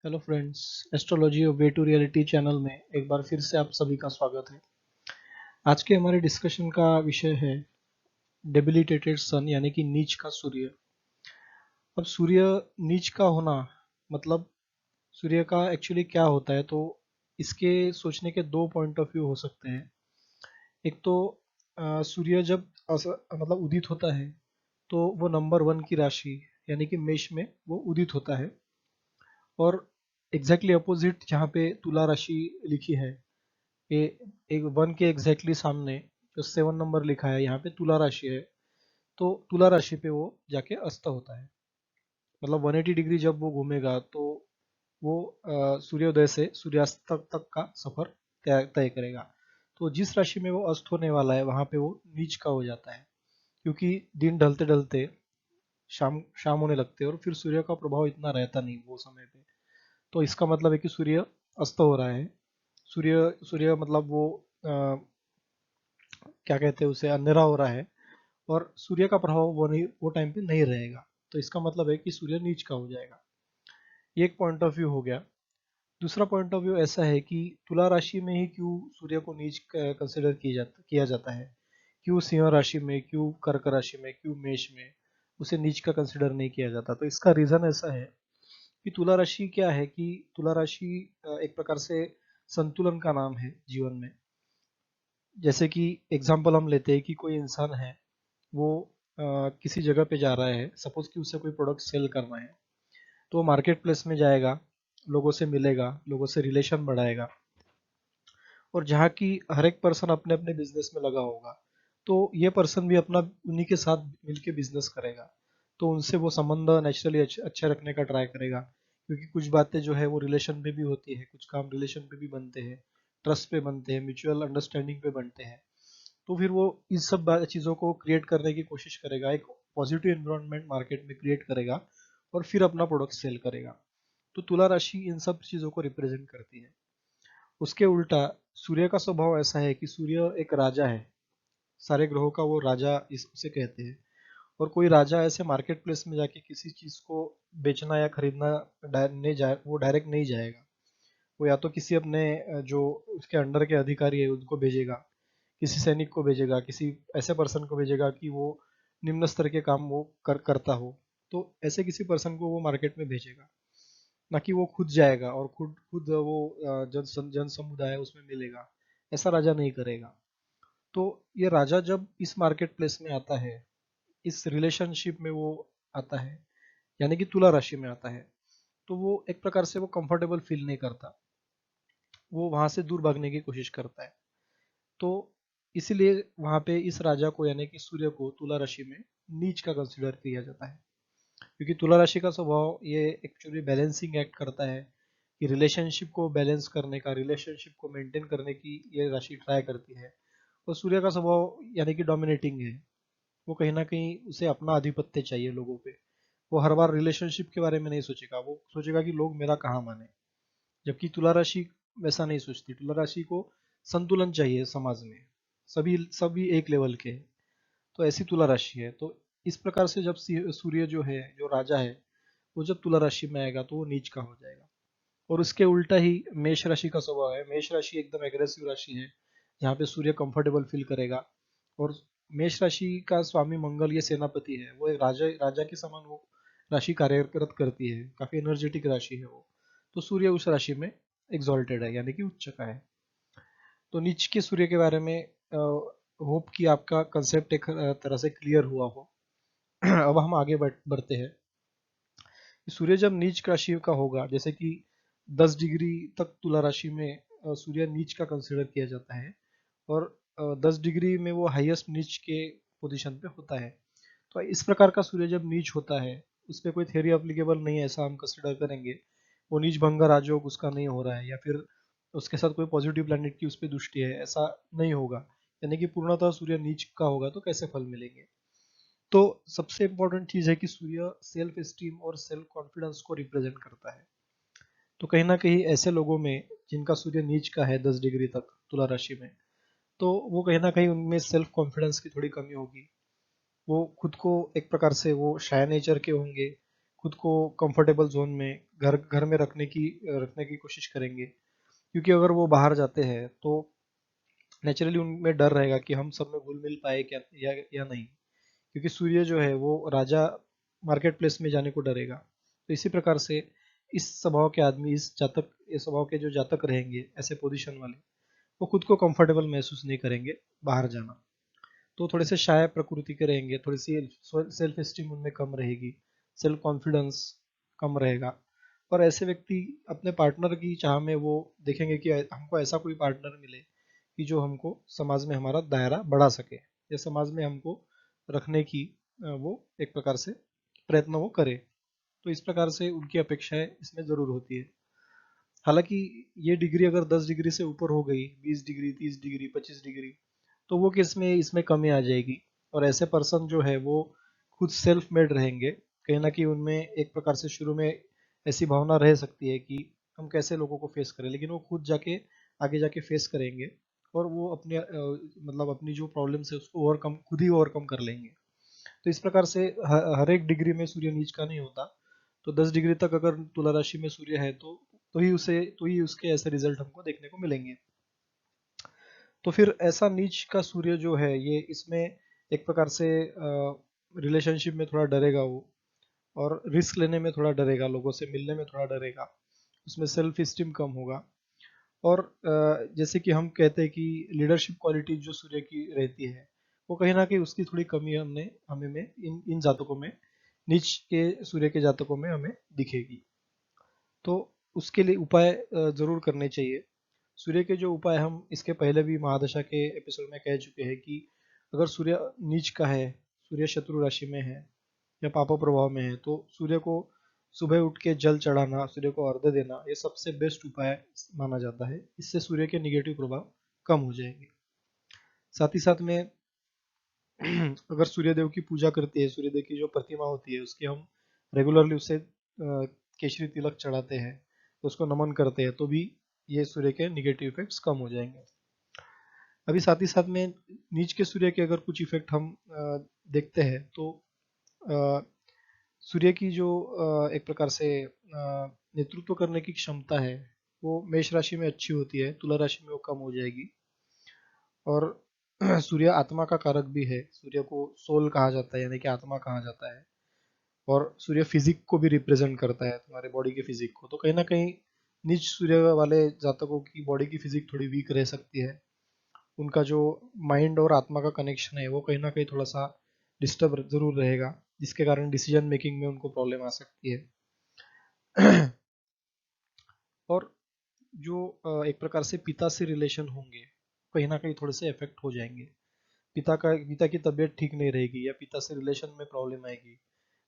Hello friends, astrology और way to reality channel में एक बार फिर से आप सभी का स्वागत है। आज के हमारे डिस्कशन का विषय है डेबिलिटेटेड सन यानी कि नीच का सूर्य। अब सूर्य नीच का होना मतलब सूर्य का एक्चुअली क्या होता है, तो इसके सोचने के दो पॉइंट ऑफ व्यू हो सकते हैं। एक तो सूर्य जब मतलब उदित होता है तो वो नंबर वन की राशि यानी कि मेष में वो उदित होता है, और एग्जैक्टली अपोजिट जहाँ पे तुला राशि लिखी है, ये एक वन के एग्जैक्टली सामने जो 7 नंबर लिखा है यहाँ पे तुला राशि है, तो तुला राशि पे वो जाके अस्त होता है। मतलब 180 डिग्री जब वो घूमेगा तो वो सूर्योदय से सूर्यास्त तक का सफर तय तय करेगा। तो जिस राशि में वो अस्त होने वाला है वहां पे वो नीच का हो जाता है, क्योंकि दिन ढलते ढलते शाम शाम होने लगते हैं और फिर सूर्य का प्रभाव इतना रहता नहीं वो समय पे। तो इसका मतलब है कि सूर्य अस्त हो रहा है। सूर्य सूर्य मतलब वो क्या कहते हैं उसे, अंधेरा हो रहा है और सूर्य का प्रभाव वो टाइम पे नहीं रहेगा। तो इसका मतलब है कि सूर्य नीच का हो जाएगा। ये एक पॉइंट ऑफ व्यू हो गया। दूसरा पॉइंट ऑफ व्यू ऐसा है कि तुला राशि में ही क्यों सूर्य को नीच कंसिडर किया जाता है, क्यों सिंह राशि में, क्यों कर्क राशि में, क्यों मेष में उसे नीच का कंसिडर नहीं किया जाता। तो इसका रीजन ऐसा है कि तुला राशि क्या है कि तुला राशि एक प्रकार से संतुलन का नाम है जीवन में। जैसे कि एग्जाम्पल हम लेते हैं कि कोई इंसान है, वो किसी जगह पे जा रहा है, सपोज कि उसे कोई प्रोडक्ट सेल करना है, तो वो मार्केट प्लेस में जाएगा, लोगों से मिलेगा, लोगों से रिलेशन बढ़ाएगा, और जहाँ की हर एक पर्सन अपने अपने बिजनेस में लगा होगा, तो ये पर्सन भी अपना उन्हीं के साथ मिलके बिजनेस करेगा। तो उनसे वो संबंध नेचुरली अच्छे रखने का ट्राई करेगा, क्योंकि कुछ बातें जो है वो रिलेशन पे भी होती है, कुछ काम रिलेशन पे भी बनते हैं, ट्रस्ट पे बनते हैं, म्यूचुअल अंडरस्टैंडिंग पे बनते हैं। तो फिर वो इस सब चीज़ों को क्रिएट करने की कोशिश करेगा, एक पॉजिटिव एनवायरनमेंट मार्केट में क्रिएट करेगा और फिर अपना प्रोडक्ट सेल करेगा। तो तुला राशि इन सब चीज़ों को रिप्रेजेंट करती है। उसके उल्टा सूर्य का स्वभाव ऐसा है कि सूर्य एक राजा है, सारे ग्रहों का वो राजा उसे कहते हैं। और कोई राजा ऐसे मार्केट प्लेस में जाके किसी चीज़ को बेचना या खरीदना नहीं जाए, वो डायरेक्ट नहीं जाएगा। वो या तो किसी अपने जो उसके अंडर के अधिकारी है उनको भेजेगा, किसी सैनिक को भेजेगा, किसी ऐसे पर्सन को भेजेगा कि वो निम्न स्तर के काम वो करता हो। तो ऐसे किसी पर्सन को वो मार्केट में भेजेगा, ना कि वो खुद जाएगा और खुद खुद वो जन समुदाय है उसमें मिलेगा। ऐसा राजा नहीं करेगा। तो ये राजा जब इस मार्केट प्लेस में आता है, इस रिलेशनशिप में वो आता है, यानी कि तुला राशि में आता है, तो वो एक प्रकार से वो कंफर्टेबल फील नहीं करता, वो वहां से दूर भागने की कोशिश करता है। तो इसीलिए वहां पे इस राजा को यानी कि सूर्य को तुला राशि में नीच का कंसिडर किया जाता है, क्योंकि तुला राशि का स्वभाव ये एक्चुअली बैलेंसिंग एक्ट करता है, कि रिलेशनशिप को बैलेंस करने का, रिलेशनशिप को मेंटेन करने की ये राशि ट्राई करती है। और सूर्य का स्वभाव यानी कि डोमिनेटिंग है, वो कहीं ना कहीं उसे अपना आधिपत्य चाहिए लोगों पे। वो हर बार रिलेशनशिप के बारे में नहीं सोचेगा, वो सोचेगा कि लोग मेरा कहाँ माने। जबकि तुला राशि वैसा नहीं सोचती, तुला राशि को संतुलन चाहिए समाज में, सभी सभी एक लेवल के हैं। तो ऐसी तुला राशि है। तो इस प्रकार से जब सूर्य जो है, जो राजा है, वो जब तुला राशि में आएगा तो वो नीच का हो जाएगा। और उसके उल्टा ही मेष राशि का स्वभाव है। मेष राशि एकदम एग्रेसिव राशि है, जहाँ पे सूर्य कंफर्टेबल फील करेगा। और मेष राशि का स्वामी मंगल ये सेनापति है, वो एक राजा राजा के समान वो राशि कार्यरत करती है, काफी एनर्जेटिक राशि है वो। तो सूर्य उस राशि में एग्जॉल्टेड है यानी कि उच्च का है। तो नीच के सूर्य के बारे में होप कि आपका कंसेप्ट एक तरह से क्लियर हुआ हो। अब हम आगे बढ़ते हैं। सूर्य जब नीच राशि का होगा, जैसे कि 10 डिग्री तक तुला राशि में सूर्य नीच का कंसिडर किया जाता है, और 10 डिग्री में वो हाईएस्ट नीच के पोजीशन पे होता है। तो इस प्रकार का सूर्य जब नीच होता है, उस पर कोई थ्योरी अप्लीकेबल नहीं है ऐसा हम कंसिडर करेंगे। वो नीच भंग राजयोग उसका नहीं हो रहा है, या फिर उसके साथ कोई पॉजिटिव प्लैनेट की उस पर दृष्टि है, ऐसा नहीं होगा। यानी कि पूर्णतः सूर्य नीच का होगा तो कैसे फल मिलेंगे। तो सबसे इंपॉर्टेंट चीज है कि सूर्य सेल्फ एस्टीम और सेल्फ कॉन्फिडेंस को रिप्रेजेंट करता है। तो कहीं ना कहीं ऐसे लोगों में जिनका सूर्य नीच का है 10 डिग्री तक तुला राशि में, तो वो कहीं ना कहीं उनमें सेल्फ कॉन्फिडेंस की थोड़ी कमी होगी। वो खुद को एक प्रकार से वो शाय नेचर के होंगे, खुद को कंफर्टेबल जोन में घर घर में रखने की कोशिश करेंगे, क्योंकि अगर वो बाहर जाते हैं तो नेचुरली उनमें डर रहेगा कि हम सब में घुल मिल पाए क्या या नहीं, क्योंकि सूर्य जो है वो राजा मार्केट प्लेस में जाने को डरेगा। तो इसी प्रकार से इस स्वभाव के आदमी, इस स्वभाव के जो जातक रहेंगे ऐसे पोजीशन वाले, वो खुद को कंफर्टेबल महसूस नहीं करेंगे बाहर जाना। तो थोड़े से शाय प्रकृति के रहेंगे, थोड़ी सी सेल्फ एस्टीम उनमें कम रहेगी, सेल्फ कॉन्फिडेंस कम रहेगा। और ऐसे व्यक्ति अपने पार्टनर की चाह में वो देखेंगे कि हमको ऐसा कोई पार्टनर मिले कि जो हमको समाज में हमारा दायरा बढ़ा सके, या समाज में हमको रखने की वो एक प्रकार से प्रयत्न वो करे। तो इस प्रकार से उनकी अपेक्षाएं इसमें जरूर होती है। हालांकि ये डिग्री अगर 10 डिग्री से ऊपर हो गई, 20 डिग्री, 30 डिग्री, 25 डिग्री, तो वो किस में इसमें कमी आ जाएगी। और ऐसे पर्सन जो है वो खुद सेल्फ मेड रहेंगे, कहीं ना कहीं उनमें एक प्रकार से शुरू में ऐसी भावना रह सकती है कि हम कैसे लोगों को फेस करें, लेकिन वो खुद जाके आगे जाके फेस करेंगे और वो अपने मतलब अपनी जो प्रॉब्लम्स है उसको ओवरकम, खुद ही ओवरकम कर लेंगे। तो इस प्रकार से हर एक डिग्री में सूर्य नीच का नहीं होता। तो 10 डिग्री तक अगर तुला राशि में सूर्य है तो ही उसके ऐसे रिजल्ट हमको देखने को मिलेंगे। तो फिर ऐसा नीच का सूर्य जो है ये इसमें एक प्रकार से रिलेशनशिप में थोड़ा डरेगा वो, और रिस्क लेने में थोड़ा डरेगा, लोगों से मिलने में थोड़ा डरेगा, उसमें सेल्फ स्टीम कम होगा। और जैसे कि हम कहते हैं कि लीडरशिप क्वालिटी जो सूर्य की रहती है, वो कहीं ना कहीं उसकी थोड़ी कमी हमने हमें में इन जातकों में, नीच के सूर्य के जातकों में हमें दिखेगी। तो उसके लिए उपाय जरूर करने चाहिए। सूर्य के जो उपाय हम इसके पहले भी महादशा के एपिसोड में कह चुके हैं कि अगर सूर्य नीच का है, सूर्य शत्रु राशि में है या पाप प्रभाव में है, तो सूर्य को सुबह उठ के जल चढ़ाना, सूर्य को अर्घ्य देना, ये सबसे बेस्ट उपाय माना जाता है। इससे सूर्य के निगेटिव प्रभाव कम हो जाएंगे। साथ ही साथ में अगर सूर्य देव की पूजा करती है, सूर्य देव की जो प्रतिमा होती है उसकी हम रेगुलरली उससे केशरी तिलक चढ़ाते हैं, तो उसको नमन करते हैं, तो भी ये सूर्य के निगेटिव इफेक्ट्स कम हो जाएंगे। अभी साथ ही साथ में नीच के सूर्य के अगर कुछ इफेक्ट हम देखते हैं, तो अ, सूर्य की जो एक प्रकार से नेतृत्व करने की क्षमता है वो मेष राशि में अच्छी होती है, तुला राशि में वो कम हो जाएगी। और सूर्य आत्मा का कारक भी है, सूर्य को सोल कहा जाता है, यानी कि आत्मा कहा जाता है। और सूर्य फिजिक को भी रिप्रेजेंट करता है, तुम्हारे बॉडी के फिजिक को। तो कहीं ना कहीं नीच सूर्य वाले जातकों की बॉडी की फिजिक थोड़ी वीक रह सकती है, उनका जो माइंड और आत्मा का कनेक्शन है वो कहीं ना कहीं थोड़ा सा डिस्टर्ब जरूर रहेगा, जिसके कारण डिसीजन मेकिंग में उनको प्रॉब्लम आ सकती है। और जो एक प्रकार से पिता से रिलेशन होंगे, कहीं ना कहीं थोड़े से इफेक्ट हो जाएंगे। पिता की तबीयत ठीक नहीं रहेगी, या पिता से रिलेशन में प्रॉब्लम आएगी,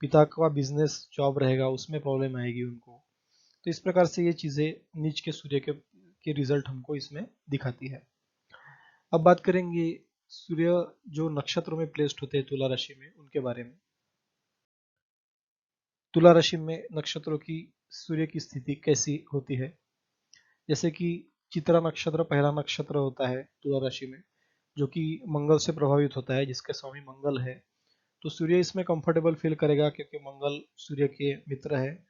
पिता का बिजनेस जॉब रहेगा उसमें प्रॉब्लम आएगी उनको। तो इस प्रकार से ये चीजें नीच के सूर्य के रिजल्ट हमको इसमें दिखाती है। अब बात करेंगे सूर्य जो नक्षत्र में प्लेस्ड होते हैं तुला राशि में, उनके बारे में। तुला राशि में नक्षत्रों की सूर्य की स्थिति कैसी होती है? जैसे कि चित्रा नक्षत्र पहला नक्षत्र होता है तुला राशि में, जो कि मंगल से प्रभावित होता है, जिसके स्वामी मंगल है। तो सूर्य इसमें कंफर्टेबल फील करेगा, क्योंकि मंगल सूर्य के मित्र है।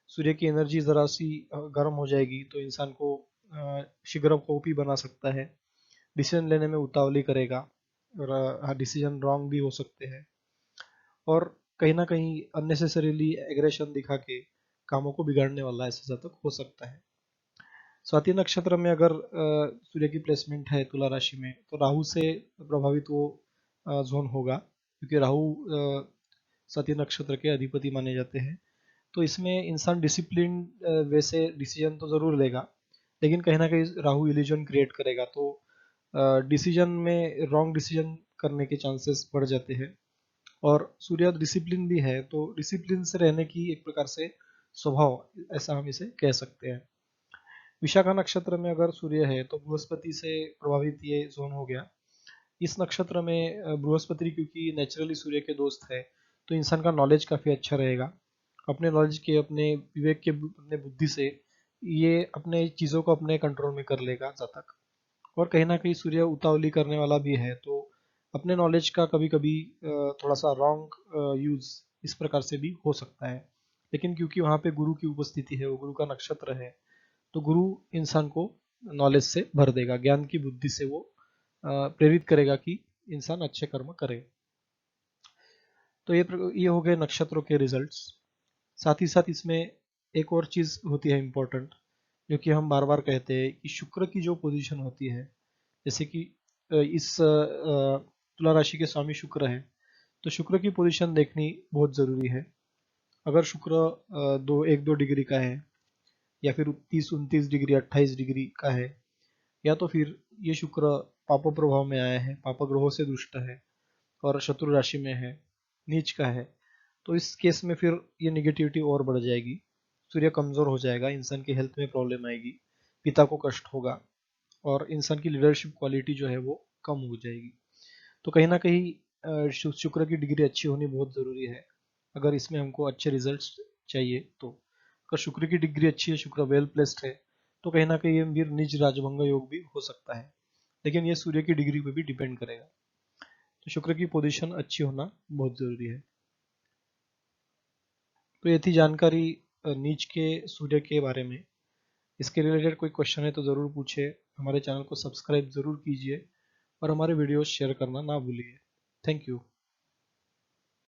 सूर्य की एनर्जी जरा सी गर्म हो जाएगी तो इंसान को शीघ्र कोपी बना सकता है, डिसीजन लेने में उतावली करेगा, और डिसीजन रॉन्ग भी हो सकते हैं। और कहीं ना कहीं अननेसेसरीली एग्रेशन दिखा के कामों को बिगाड़ने वाला ऐसा जातक हो सकता है। स्वाति नक्षत्र में अगर सूर्य की प्लेसमेंट है तुला राशि में, तो राहु से प्रभावित वो जोन होगा, क्योंकि राहु स्वाति नक्षत्र के अधिपति माने जाते हैं। तो इसमें इंसान डिसिप्लिन वे से डिसीजन तो जरूर लेगा, लेकिन कहीं ना कहीं राहु इल्यूजन क्रिएट करेगा, तो डिसीजन में रॉन्ग डिसीजन करने के चांसेस बढ़ जाते हैं। और सूर्य डिसिप्लिन भी है, तो डिसिप्लिन से रहने की एक प्रकार से स्वभाव, ऐसा हम इसे कह सकते हैं। विशाखा नक्षत्र में अगर सूर्य है तो बृहस्पति से प्रभावित ये जोन हो गया। इस नक्षत्र में बृहस्पति क्योंकि नेचुरली सूर्य के दोस्त है, तो इंसान का नॉलेज काफी अच्छा रहेगा। अपने नॉलेज के, अपने विवेक के, अपने बुद्धि से ये अपने चीजों को अपने कंट्रोल में कर लेगा जातक। और कहीं ना कहीं सूर्य उतावली करने वाला भी है, तो अपने नॉलेज का कभी कभी थोड़ा सा रॉन्ग यूज इस प्रकार से भी हो सकता है। लेकिन क्योंकि वहाँ पे गुरु की उपस्थिति है, वो गुरु का नक्षत्र है, तो गुरु इंसान को नॉलेज से भर देगा, ज्ञान की बुद्धि से वो प्रेरित करेगा कि इंसान अच्छे कर्म करे। तो ये हो गए नक्षत्रों के रिजल्ट्स। साथ ही साथ इसमें एक और चीज होती है इम्पोर्टेंट, जो कि हम बार बार कहते हैं कि शुक्र की जो पोजीशन होती है, जैसे कि इस तुला राशि के स्वामी शुक्र है, तो शुक्र की पोजीशन देखनी बहुत जरूरी है। अगर शुक्र एक दो डिग्री का है, या फिर 30 29 डिग्री 28 डिग्री का है, या तो फिर ये शुक्र पाप प्रभाव में आया है, पाप ग्रहों से दुष्ट है और शत्रु राशि में है, नीच का है, तो इस केस में फिर ये निगेटिविटी और बढ़ जाएगी, सूर्य कमजोर हो जाएगा, इंसान की हेल्थ में प्रॉब्लम आएगी, पिता को कष्ट होगा और इंसान की लीडरशिप क्वालिटी जो है वो कम हो जाएगी। तो कहीं ना कहीं शुक्र की डिग्री अच्छी होनी बहुत ज़रूरी है, अगर इसमें हमको अच्छे रिजल्ट्स चाहिए तो। अगर शुक्र की डिग्री अच्छी है, शुक्र वेल प्लेस्ड है, तो कहीं ना कहीं ये फिर निज राजभंग योग भी हो सकता है, लेकिन ये सूर्य की डिग्री पे भी डिपेंड करेगा। तो शुक्र की पोजीशन अच्छी होना बहुत ज़रूरी है। तो ये थी जानकारी नीच के सूर्य के बारे में। इसके रिलेटेड कोई क्वेश्चन है तो ज़रूर पूछिए, हमारे चैनल को सब्सक्राइब ज़रूर कीजिए और हमारे वीडियोस शेयर करना ना भूलिए। Thank you.